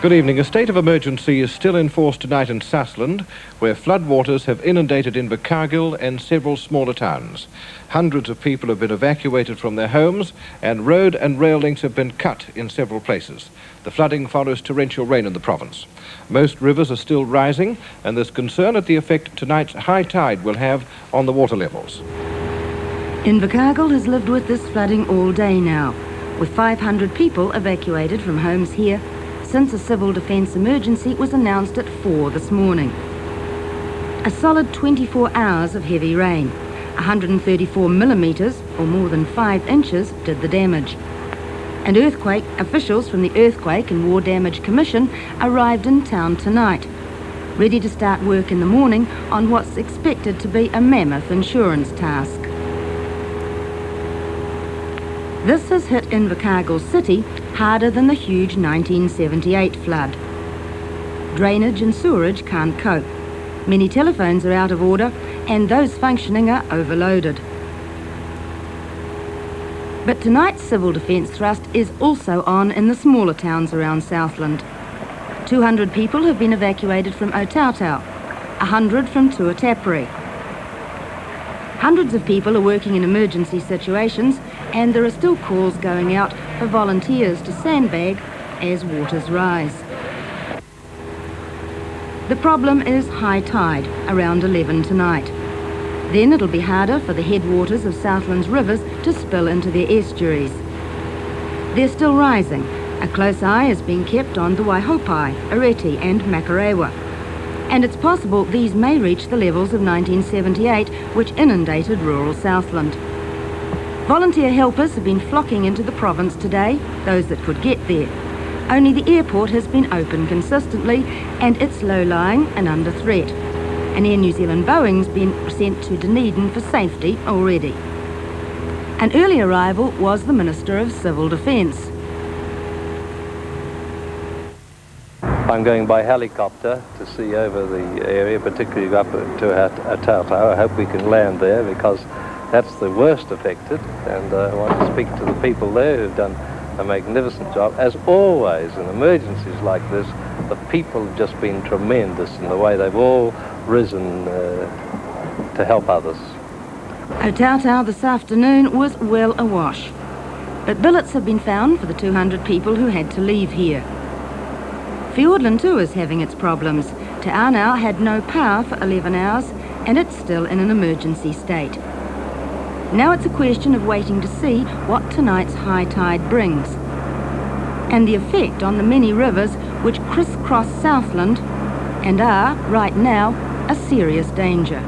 Good evening. A state of emergency is still in force tonight in Southland, where floodwaters have inundated Invercargill and several smaller towns. Hundreds of people have been evacuated from their homes, and road and rail links have been cut in several places. The flooding follows torrential rain in the province. Most rivers are still rising, and there's concern at the effect tonight's high tide will have on the water levels. Invercargill has lived with this flooding all day now, with 500 people evacuated from homes here since a civil defence emergency was announced at 4 this morning. A solid 24 hours of heavy rain, 134 millimetres, or more than 5 inches, did the damage. And earthquake officials from the Earthquake and War Damage Commission arrived in town tonight, ready to start work in the morning on what's expected to be a mammoth insurance task. This has hit Invercargill City harder than the huge 1978 flood. Drainage and sewerage can't cope. Many telephones are out of order, and those functioning are overloaded. But tonight's civil defence thrust is also on in the smaller towns around Southland. 200 people have been evacuated from Otautau, 100 from Tuatapere. Hundreds of people are working in emergency situations, and there are still calls going out for volunteers to sandbag as waters rise. The problem is high tide, around 11 tonight. Then it'll be harder for the headwaters of Southland's rivers to spill into their estuaries. They're still rising. A close eye is being kept on the Waihopai, Areti and Makarewa. And it's possible these may reach the levels of 1978, which inundated rural Southland. Volunteer helpers have been flocking into the province today, those that could get there. Only the airport has been open consistently, and it's low-lying and under threat. An Air New Zealand Boeing's been sent to Dunedin for safety already. An early arrival was the Minister of Civil Defence. I'm going by helicopter to see over the area, particularly up to Otautau. I hope we can land there because that's the worst affected, and I want to speak to the people there who've done a magnificent job. As always, in emergencies like this, the people have just been tremendous in the way they've all risen to help others. Otautau this afternoon was well awash, but billets have been found for the 200 people who had to leave here. Fiordland too is having its problems. Te Anau had no power for 11 hours, and it's still in an emergency state. Now it's a question of waiting to see what tonight's high tide brings, and the effect on the many rivers which crisscross Southland and are, right now, a serious danger.